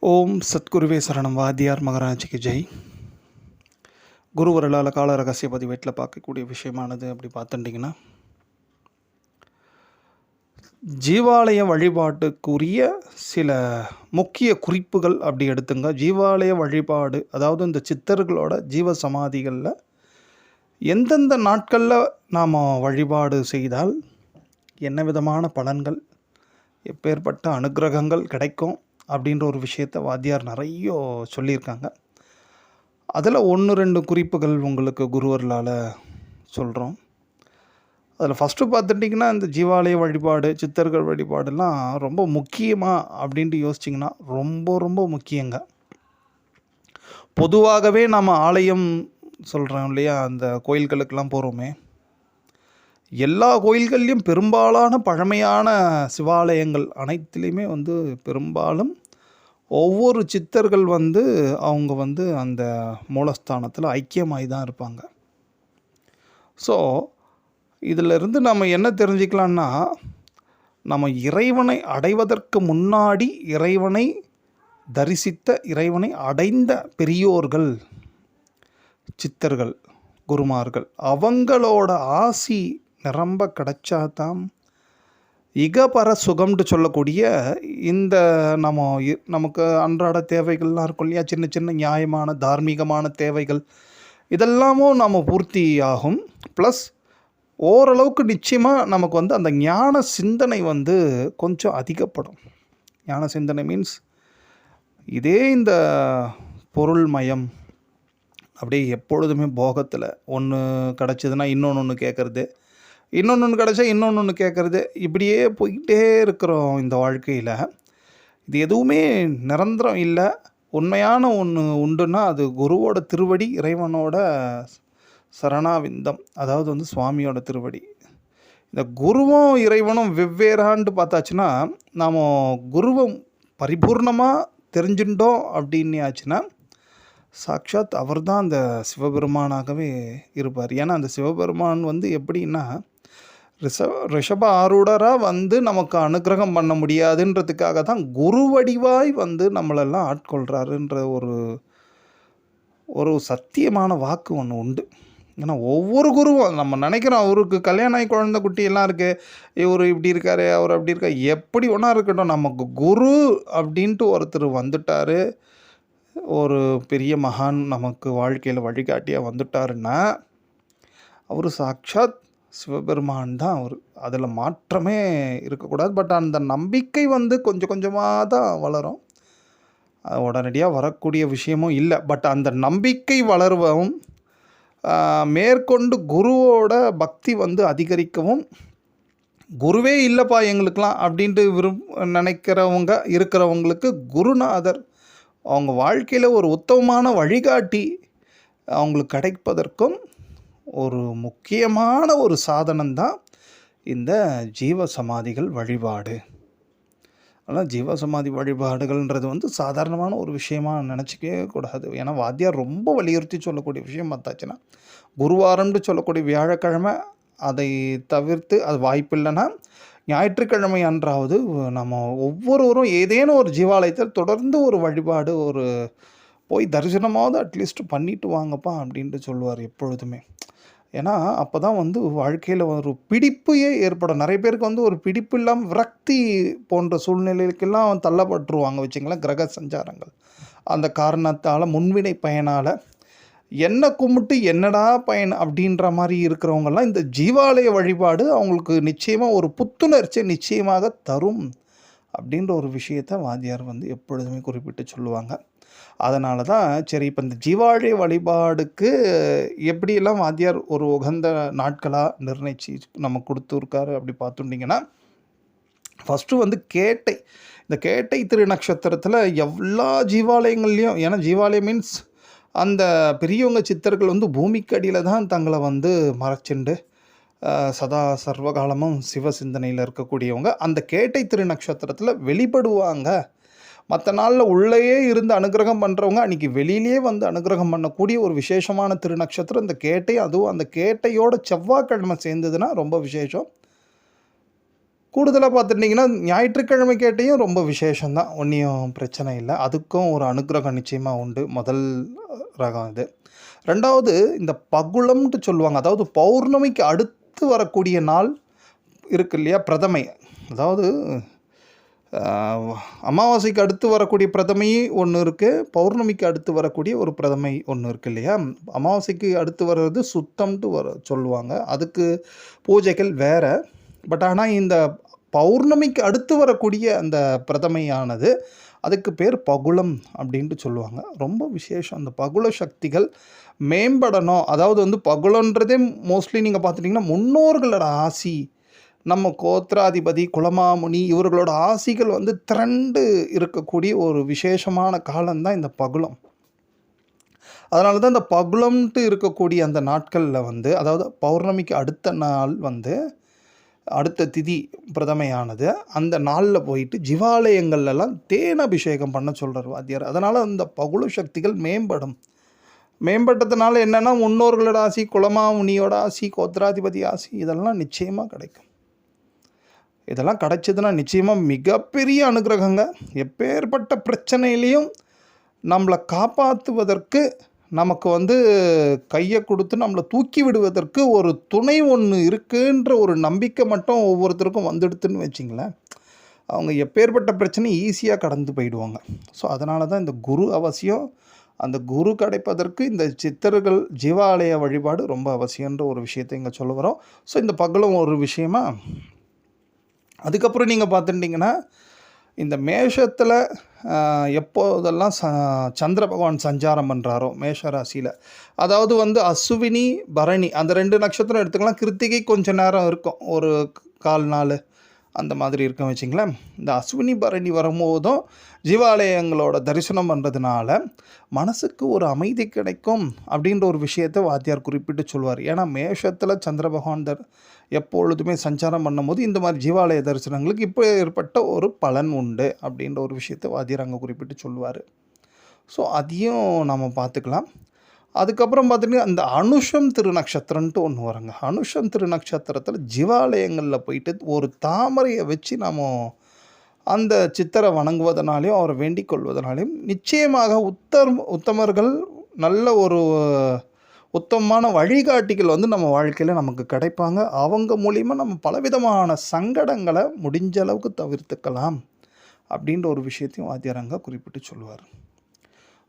ஓம் சத்குருவே சரணம். வாத்தியார் மகராஜிக்கு ஜெய். குருவருளால் கால ரகசிய பதிவேட்டில் பார்க்கக்கூடிய விஷயமானது அப்படி பார்த்துட்டிங்கன்னா, ஜீவாலய வழிபாட்டுக்குரிய சில முக்கிய குறிப்புகள் அப்படி எடுத்துங்க. ஜீவாலய வழிபாடு, அதாவது இந்த சித்தர்களோட ஜீவ சமாதிகளில் எந்தெந்த நாட்களில் நாம் வழிபாடு செய்தால் என்ன விதமான பலன்கள், எப்பேற்பட்ட அனுக்கிரகங்கள் கிடைக்கும் அப்படின்ற ஒரு விஷயத்தை வாத்தியார் நிறைய சொல்லியிருக்காங்க. அதில் 1-2 குறிப்புகள் உங்களுக்கு குருவர்களால் சொல்கிறோம். அதில் ஃபஸ்ட்டு பார்த்துட்டிங்கன்னா, இந்த ஜீவாலய வழிபாடு, சித்தர்கள் வழிபாடுலாம் ரொம்ப முக்கியமாக அப்படின்ட்டு யோசிச்சிங்கன்னா ரொம்ப ரொம்ப முக்கியங்க. பொதுவாகவே நம்ம ஆலயம் சொல்கிறோம் இல்லையா, அந்த கோயில்களுக்கெல்லாம் போகிறோமே, எல்லா கோயில்கள்லேயும் பெரும்பாலான பழமையான சிவாலயங்கள் அனைத்துலேயுமே பெரும்பாலும் ஒவ்வொரு சித்தர்கள் அவங்க அந்த மூலஸ்தானத்தில் ஐக்கியமாகி தான் இருப்பாங்க. ஸோ இதிலிருந்து நம்ம என்ன தெரிஞ்சுக்கலான்னா, நம்ம இறைவனை அடைவதற்கு முன்னாடி இறைவனை தரிசித்த, இறைவனை அடைந்த பெரியோர்கள், சித்தர்கள், குருமார்கள், அவங்களோட ஆசி நிரம்ப கிடைச்சாதான் இகபர சுகம்னு சொல்லக்கூடிய இந்த நமக்கு அன்றாட தேவைகள்லாம் இருக்கும் இல்லையா, சின்ன சின்ன நியாயமான தார்மீகமான தேவைகள், இதெல்லாமும் நம்ம பூர்த்தி ஆகும். ப்ளஸ் ஓரளவுக்கு நிச்சயமாக நமக்கு அந்த ஞான சிந்தனை கொஞ்சம் அதிகப்படும். ஞான சிந்தனை மீன்ஸ் இதே இந்த பொருள்மயம் அப்படியே எப்பொழுதுமே போகத்தில் ஒன்று கிடச்சிதுன்னா இன்னொன்று கேட்குறது, இன்னொன்று கிடச்சா இன்னொன்று கேட்குறது, இப்படியே போய்கிட்டே இருக்கிறோம் இந்த வாழ்க்கையில். இது எதுவுமே நிரந்தரம் இல்லை. உண்மையான ஒன்று உண்டுன்னா அது குருவோட திருவடி, இறைவனோட சரணாவிந்தம், அதாவது சுவாமியோட திருவடி. இந்த குருவும் இறைவனும் வெவ்வேறாண்டு பார்த்தாச்சுன்னா, நாம் குருவை பரிபூர்ணமாக தெரிஞ்சுட்டோம் அப்படின்னு ஆச்சுன்னா சாக்ஷாத் அவர் தான் அந்த சிவபெருமானாகவே இருப்பார். ஏன்னா அந்த சிவபெருமான் எப்படின்னா, ரிஷப ஆரூடராக நமக்கு அனுக்கிரகம் பண்ண முடியாதுன்றதுக்காக தான் குரு வடிவாய் நம்மளெல்லாம் ஆட்கொள்கிறாருன்ற ஒரு சத்தியமான வாக்கு ஒன்று உண்டு. ஏன்னா ஒவ்வொரு குருவும் நம்ம நினைக்கிறோம், அவருக்கு கல்யாணம் ஆகி குழந்தை குட்டி எல்லாம் இருக்குது, இவர் இப்படி இருக்காரு, அவர் அப்படி இருக்கார், எப்படி ஒன்றா இருக்கட்டும், நமக்கு குரு அப்படின்ட்டு ஒருத்தர் வந்துட்டார், ஒரு பெரிய மகான் நமக்கு வாழ்க்கையில் வழிகாட்டியாக வந்துட்டாருன்னா அவர் சாக்ஷாத் சிவபெருமான் தான் அவர். அதில் மாற்றமே இருக்கக்கூடாது. பட் அந்த நம்பிக்கை கொஞ்சம் கொஞ்சமாக தான் வளரும். உடனடியாக வரக்கூடிய விஷயமும் இல்லை. பட் அந்த நம்பிக்கை வளரவும் மேற்கொண்டு குருவோட பக்தி அதிகரிக்கவும், குருவே இல்லைப்பா எங்களுக்கெலாம் அப்படின்ட்டு நினைக்கிறவங்க இருக்கிறவங்களுக்கு குருநாதர் அவங்க வாழ்க்கையில் ஒரு உத்தமமான வழிகாட்டி அவங்களுக்கு கிடைப்பதற்கும் ஒரு முக்கியமான ஒரு சாதனம்தான் இந்த ஜீவசமாதிகள் வழிபாடு. ஆனால் ஜீவசமாதி வழிபாடுகள்ன்றது சாதாரணமான ஒரு விஷயமாக நினச்சிக்கவே கூடாது. ஏன்னா வாத்தியார் ரொம்ப வலியுறுத்தி சொல்லக்கூடிய விஷயம் பார்த்தாச்சுன்னா, குருவாரம்னு சொல்லக்கூடிய வியாழக்கிழமை அதை தவிர்த்து, அது வாய்ப்பு இல்லைன்னா ஞாயிற்றுக்கிழமை அன்றாவது நம்ம ஒவ்வொருவரும் ஏதேனும் ஒரு ஜீவாலயத்தில் தொடர்ந்து ஒரு வழிபாடு, ஒரு போய் தரிசனமாவது அட்லீஸ்ட் பண்ணிட்டு வாங்கப்பா அப்படின்ட்டு சொல்லுவார் எப்பொழுதுமே. ஏன்னா அப்போ தான் வாழ்க்கையில் ஒரு பிடிப்பையே ஏற்படும். நிறைய பேருக்கு ஒரு பிடிப்பு இல்லாமல் விரக்தி போன்ற சூழ்நிலைக்கெல்லாம் தள்ளப்பட்டுருவாங்க வச்சுங்களேன், கிரக சஞ்சாரங்கள். அந்த காரணத்தால், முன்வினை பயனால் என்ன கும்பிட்டு என்னடா பயன் அப்படின்ற மாதிரி இருக்கிறவங்கெல்லாம் இந்த ஜீவாலய வழிபாடு அவங்களுக்கு நிச்சயமாக ஒரு புத்துணர்ச்சி நிச்சயமாக தரும் அப்படின்ற ஒரு விஷயத்தை வாத்தியார் எப்பொழுதுமே குறிப்பிட்டு சொல்லுவாங்க. அதனால தான் சரி, இப்போ இந்த ஜீவாலய வழிபாடுக்கு எப்படியெல்லாம் வாத்தியார் ஒரு உகந்த நாட்களாக நிர்ணயிச்சு நம்ம கொடுத்துருக்காரு அப்படி பார்த்துட்டிங்கன்னா, ஃபஸ்ட்டு கேட்டை, இந்த கேட்டை திருநக்ஷத்திரத்தில் எல்லா ஜீவாலயங்கள்லேயும், ஏன்னா ஜீவாலயம் மீன்ஸ் அந்த பெரியவங்க சித்தர்கள் பூமிக்கு அடியில் தான் தங்களை மறைச்சுண்டு சதா சர்வகாலமும் சிவ சிந்தனையில் இருக்கக்கூடியவங்க அந்த கேட்டை திருநக்ஷத்திரத்தில் வெளிப்படுவாங்க. மற்ற நாளில் உள்ளேயே இருந்து அனுகிரகம் பண்ணுறவங்க அன்றைக்கி வெளியிலே அனுகிரகம் பண்ணக்கூடிய ஒரு விசேஷமான திருநக்ஷத்திரம் இந்த கேட்டை. அதுவும் அந்த கேட்டையோட செவ்வாய்க்கிழமை சேர்ந்ததுன்னா ரொம்ப விசேஷம். கூடுதலாக பார்த்துட்டிங்கன்னா ஞாயிற்றுக்கிழமை கேட்டையும் ரொம்ப விசேஷம்தான், ஒன்றையும் பிரச்சனை இல்லை. அதுக்கும் ஒரு அனுக்கிரகம் நிச்சயமாக உண்டு. முதல் ரகம் இது. ரெண்டாவது இந்த பகுளம்ன்ட்டு சொல்லுவாங்க. அதாவது பௌர்ணமிக்கு அடுத்து வரக்கூடிய நாள் இருக்கு இல்லையா, பிரதமை. அதாவது அமாவாசைக்கு அடுத்து வரக்கூடிய பிரதமை ஒன்று இருக்குது, பௌர்ணமிக்கு அடுத்து வரக்கூடிய ஒரு பிரதமை ஒன்று இருக்குது இல்லையா. அமாவாசைக்கு அடுத்து வர்றது சுத்தம்ன்ட்டு சொல்லுவாங்க, அதுக்கு பூஜைகள் வேறு. பட் ஆனால் இந்த பௌர்ணமிக்கு அடுத்து வரக்கூடிய அந்த பிரதமையானது அதுக்கு பேர் பகுளம் அப்படின்ட்டு சொல்லுவாங்க. ரொம்ப விசேஷம். அந்த பகுள சக்திகள் மேம்படணும். அதாவது வந்து பகுளன்றதே மோஸ்ட்லி நீங்கள் பார்த்துட்டிங்கன்னா முன்னோர்களோட ஆசி, நம்ம கோத்திராதிபதி குலமாமுனி இவர்களோட ஆசிகள் வந்து திரண்டு இருக்கக்கூடிய ஒரு விசேஷமான காலம்தான் இந்த பகுளம். அதனால தான் இந்த பகுளம்ன்ட்டு இருக்கக்கூடிய அந்த நாட்களில் வந்து, அதாவது பௌர்ணமிக்கு அடுத்த நாள் வந்து அடுத்த திதி பிரதமையானது, அந்த நாளில் போயிட்டு ஜிவாலயங்கள்லாம் தேன் அபிஷேகம் பண்ண சொல்கிறார் வாத்தியார். அதனால் அந்த பகுள சக்திகள் மேம்படும். மேம்பட்டதுனால என்னென்னா முன்னோர்களோட ஆசி, குலமாமுனியோட ஆசி, கோத்திராதிபதி ஆசி இதெல்லாம் நிச்சயமாக கிடைக்கும். இதெல்லாம் கிடைச்சதுன்னா நிச்சயமாக மிகப்பெரிய அனுகிரகங்க. எப்பேற்பட்ட பிரச்சனையிலையும் நம்மளை காப்பாற்றுவதற்கு, நமக்கு வந்து கையை கொடுத்து நம்மளை தூக்கி விடுவதற்கு ஒரு துணை ஒன்று இருக்குன்ற ஒரு நம்பிக்கை மட்டும் ஒவ்வொருத்தருக்கும் வந்துடுதுன்னு வச்சிங்களேன், அவங்க எப்பேற்பட்ட பிரச்சனை ஈஸியாக கடந்து போயிடுவாங்க. ஸோ அதனால தான் இந்த குரு அவசியம். அந்த குரு கிடைப்பதற்கு இந்த சித்தர்கள் ஜீவாலய வழிபாடு ரொம்ப அவசியன்ற ஒரு விஷயத்தை இங்கே சொல்ல வரோம். ஸோ இந்த பகலும் ஒரு விஷயமா. அதுக்கப்புறம் நீங்கள் பார்த்துட்டிங்கன்னா இந்த மேஷத்தில் எப்போதெல்லாம் சந்திர பகவான் சஞ்சாரம் பண்ணுறாரோ மேஷ ராசியில், அதாவது வந்து அசுவினி பரணி அந்த 2 நட்சத்திரம் எடுத்துக்கலாம். கிருத்திகை கொஞ்சம் நேரம் இருக்கும், ஒரு 1/4 நாள் அந்த மாதிரி இருக்கும் வச்சிங்களேன். இந்த அஸ்வினி பரணி வரும்போதும் ஜீவாலயங்களோட தரிசனம் பண்ணுறதுனால மனசுக்கு ஒரு அமைதி கிடைக்கும் அப்படின்ற ஒரு விஷயத்தை வாத்தியார் குறிப்பிட்டு சொல்வார். ஏன்னா மேஷத்தில் சந்திர பகவான் எப்பொழுதுமே சஞ்சாரம் பண்ணும்போது இந்த மாதிரி ஜீவாலய தரிசனங்களுக்கு இப்போ ஏற்பட்ட ஒரு பலன் உண்டு அப்படின்ற ஒரு விஷயத்தை வாத்தியார் அங்கே குறிப்பிட்டு சொல்லுவார். ஸோ அதையும் நம்ம பார்த்துக்கலாம். அதுக்கப்புறம் பார்த்திங்கன்னா அந்த அனுஷம் திருநக்ஷத்திரன்ட்டு ஒன்று வருங்க. அனுஷம் திருநக்ஷத்திரத்தில் ஜீவாலயங்களில் போயிட்டு ஒரு தாமரையை வச்சு நாம் அந்த சித்தரை வணங்குவதனாலையும் அவரை வேண்டிக் கொள்வதனாலையும் நிச்சயமாக உத்தமர்கள் நல்ல ஒரு உத்தமமான வழிகாட்டிகள் வந்து நம்ம வாழ்க்கையில் நமக்கு கிடைப்பாங்க. அவங்க மூலிமா நம்ம பலவிதமான சங்கடங்களை முடிஞ்ச அளவுக்கு தவிர்த்துக்கலாம் அப்படின்ற ஒரு விஷயத்தையும் வாத்தியாரங்க குறிப்பிட்டு சொல்லுவார்.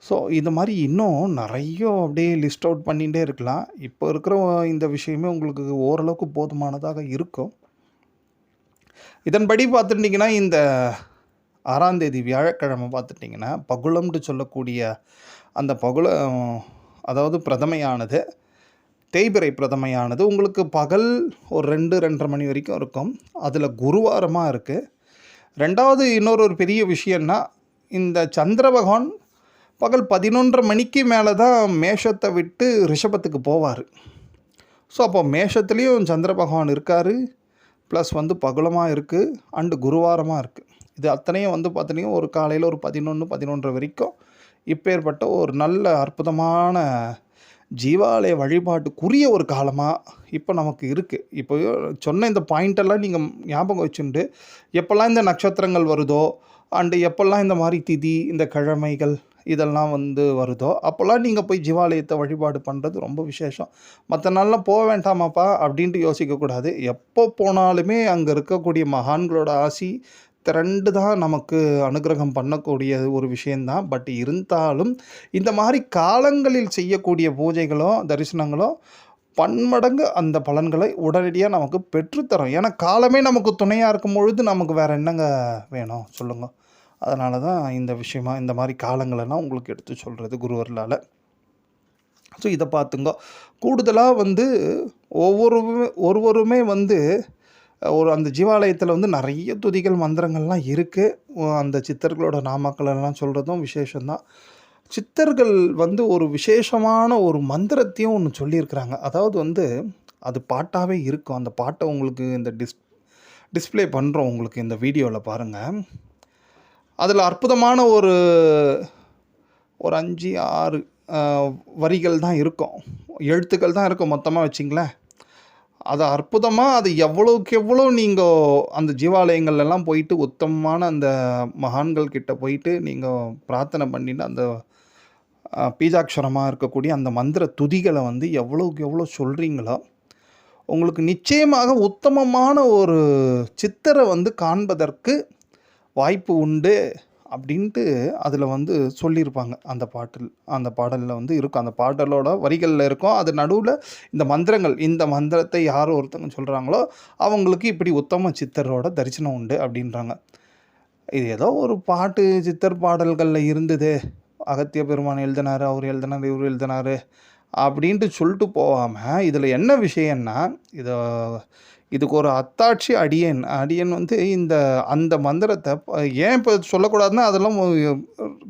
ஸோ இது மாதிரி இன்னும் நிறைய அப்படியே லிஸ்ட் அவுட் பண்ணிகிட்டே இருக்கலாம். இப்போ இருக்கிற இந்த விஷயமே உங்களுக்கு ஓரளவுக்கு போதுமானதாக இருக்கும். இதன்படி பார்த்துட்டிங்கன்னா இந்த 6ஆம் தேதி வியாழக்கிழமை பார்த்துட்டிங்கன்னா பகுளம்னு சொல்லக்கூடிய அந்த அதாவது பிரதமையானது, தேய்பிறை பிரதமையானது உங்களுக்கு பகல் ஒரு 2-2:30 மணி வரைக்கும் இருக்கும். அதில் குருவாரமாக இருக்குது. ரெண்டாவது இன்னொரு பெரிய விஷயம்னா இந்த சந்திர பகவான் பகல் 11:30 மணிக்கு மேலே தான் மேஷத்தை விட்டு ரிஷபத்துக்கு போவார். ஸோ அப்போ மேஷத்துலேயும் சந்திர பகவான் இருக்கார், ப்ளஸ் வந்து பகுலமாக இருக்குது, அண்டு குருவாரமாக இருக்குது. இது அத்தனையும் வந்து பார்த்தீங்கன்னா ஒரு காலையில் ஒரு 11-11:30 வரைக்கும் இப்பேற்பட்ட ஒரு நல்ல அற்புதமான ஜீவாலய வழிபாட்டுக்குரிய ஒரு காலமாக இப்போ நமக்கு இருக்குது. இப்போ சொன்ன இந்த பாயிண்டெல்லாம் நீங்கள் ஞாபகம் வச்சுட்டு எப்போல்லாம் இந்த நட்சத்திரங்கள் வருதோ அண்டு எப்போல்லாம் இந்த மாதிரி திதி இந்த கிழமைகள் இதெல்லாம் வந்து வருதோ அப்போல்லாம் நீங்கள் போய் ஜீவாலயத்தை வழிபாடு பண்ணுறது ரொம்ப விசேஷம். மற்ற நாள்லாம் போக வேண்டாமாப்பா அப்படின்ட்டு யோசிக்கக்கூடாது. எப்போ போனாலுமே அங்கே இருக்கக்கூடிய மகான்களோட ஆசி திரண்டு தான் நமக்கு அனுகிரகம் பண்ணக்கூடிய ஒரு விஷயந்தான். பட் இருந்தாலும் இந்த மாதிரி காலங்களில் செய்யக்கூடிய பூஜைகளோ தரிசனங்களோ பன்மடங்கு அந்த பலன்களை உடனடியாக நமக்கு பெற்றுத்தரும். ஏன்னா காலமே நமக்கு துணையாக இருக்கும் பொழுது நமக்கு வேறு என்னங்க வேணும் சொல்லுங்க. அதனால தான் இந்த விஷயமா இந்த மாதிரி காலங்களெல்லாம் உங்களுக்கு எடுத்து சொல்கிறது குருவர்களால். ஸோ இதை பார்த்துங்க. கூடுதலாக வந்து ஒருவருமே வந்து ஒரு அந்த ஜீவாலயத்தில் வந்து நிறைய துதிகள் மந்திரங்கள்லாம் இருக்குது. அந்த சித்தர்களோட நாமக்கள் எல்லாம் சொல்கிறதும் விசேஷம்தான். சித்தர்கள் வந்து ஒரு விசேஷமான ஒரு மந்திரத்தையும் ஒன்று சொல்லியிருக்கிறாங்க. அதாவது வந்து அது பாட்டாகவே இருக்கும். அந்த பாட்டை உங்களுக்கு இந்த டிஸ்பிளே பண்ணுறோம் உங்களுக்கு இந்த வீடியோவில் பாருங்கள். அதில் அற்புதமான ஒரு 5-6 வரிகள் தான் இருக்கும், எழுத்துக்கள் தான் இருக்கும் மொத்தமாக வச்சிங்களேன். அது அற்புதமாக அது எவ்வளோக்கு எவ்வளோ நீங்கள் அந்த ஜீவாலயங்கள்லாம் போயிட்டு உத்தமமான அந்த மகான்கள் கிட்ட போயிட்டு நீங்கள் பிரார்த்தனை பண்ணிட்டு அந்த பீஜாட்சரமாக இருக்கக்கூடிய அந்த மந்திர துதிகளை வந்து எவ்வளோக்கு எவ்வளோ சொல்கிறீங்களோ உங்களுக்கு நிச்சயமாக உத்தமமான ஒரு சித்தரை வந்து காண்பதற்கு வாய்ப்பு உண்டு அப்படின்ட்டு அதில் வந்து சொல்லியிருப்பாங்க. அந்த பாடலில் வந்து இருக்கும். அந்த பாடலோட வரிகளில் இருக்கும். அது நடுவில் இந்த மந்திரங்கள், இந்த மந்திரத்தை யார் ஒருத்தவங்க சொல்கிறாங்களோ அவங்களுக்கு இப்படி உத்தம சித்தரோட தரிசனம் உண்டு அப்படின்றாங்க. இது ஏதோ ஒரு பாட்டு சித்தர் பாடல்களில் இருந்தது, அகத்திய பெருமான் எழுதினார், அவர் எழுதினார், இவர் எழுதினார் அப்படின்ட்டு சொல்லிட்டு போகாமல், இதில் என்ன விஷயம்னா, இதுக்கு ஒரு அத்தாட்சி அடியேன் வந்து அந்த மந்திரத்தை ஏன் இப்போ சொல்லக்கூடாதுன்னா, அதெல்லாம்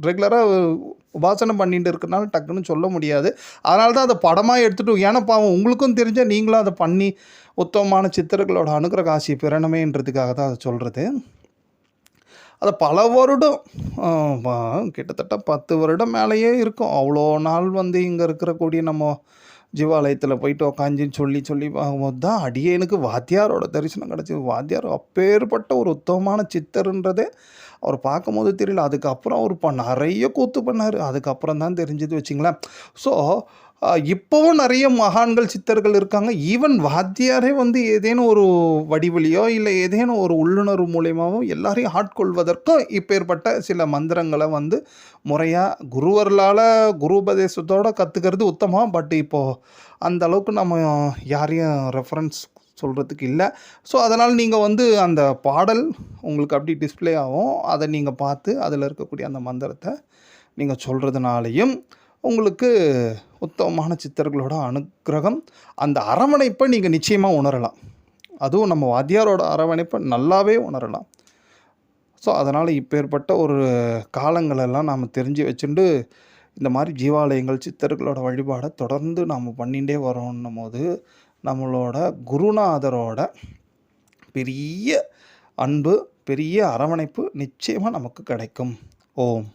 ரெகுலராக உபாசனை பண்ணிட்டு இருக்கனால டக்குன்னு சொல்ல முடியாது. அதனால தான் அதை படமாக எடுத்துகிட்டு, ஏன்னா பாவம் உங்களுக்கும் தெரிஞ்சால் நீங்களும் அதை பண்ணி உத்தமமான சித்தர்களோட அனுக்கிரக ஆசி பெறணுமேன்றதுக்காக தான் அதை சொல்கிறது. அதை பல வருடம் கிட்டத்தட்ட 10 வருடம் மேலேயே இருக்கும். அவ்வளோ நாள் வந்து இங்கே இருக்கக்கூடிய நம்ம ஜீவாலயத்தில் போயிட்டு உக்காஞ்சின்னு சொல்லி பார்க்கும்போது தான் அடியேனுக்கு வாத்தியாரோட தரிசனம் கிடச்சிது. வாத்தியார் அப்பேற்பட்ட ஒரு உத்தமமான சித்தர்ன்றதே அவர் பார்க்கும்போது தெரியல. அதுக்கப்புறம் அவர் நிறைய கூத்து பண்ணார். அதுக்கப்புறம் தான் தெரிஞ்சது வச்சுங்களேன். ஸோ இப்போவும் நிறைய மகான்கள் சித்தர்கள் இருக்காங்க. ஈவன் வாத்தியாரே வந்து ஏதேனும் ஒரு வடிவழியோ இல்லை ஏதேனும் ஒரு உள்ளுணர்வு மூலியமாகவும் எல்லாரையும் ஆட்கொள்வதற்கும் இப்பேற்பட்ட சில மந்திரங்களை வந்து முறையாக குருவர்களால் குரு உபதேசத்தோடு கற்றுக்கிறது உத்தமம். பட் இப்போது அந்த அளவுக்கு நம்ம யாரையும் ரெஃபரன்ஸ் சொல்கிறதுக்கு இல்லை. ஸோ அதனால் நீங்கள் வந்து அந்த பாடல் உங்களுக்கு அப்படி டிஸ்பிளே ஆகும். அதை நீங்கள் பார்த்து அதில் இருக்கக்கூடிய அந்த மந்திரத்தை நீங்கள் சொல்கிறதுனாலையும் உங்களுக்கு உத்தமமான சித்தர்களோட அனுக்கிரகம், அந்த அரவணைப்பை நீங்கள் நிச்சயமாக உணரலாம். அதுவும் நம்ம வாத்தியாரோட அரவணைப்பை நல்லாவே உணரலாம். ஸோ அதனால் இப்பேற்பட்ட ஒரு காலங்களெல்லாம் நாம் தெரிஞ்சு வச்சுண்டு இந்த மாதிரி ஜீவாலயங்கள் சித்தர்களோட வழிபாடை தொடர்ந்து நாம் பண்ணிகிட்டே வரோன்னும் போது நம்மளோட குருநாதரோட பெரிய அன்பு, பெரிய அரவணைப்பு நிச்சயமாக நமக்கு கிடைக்கும். ஓம்.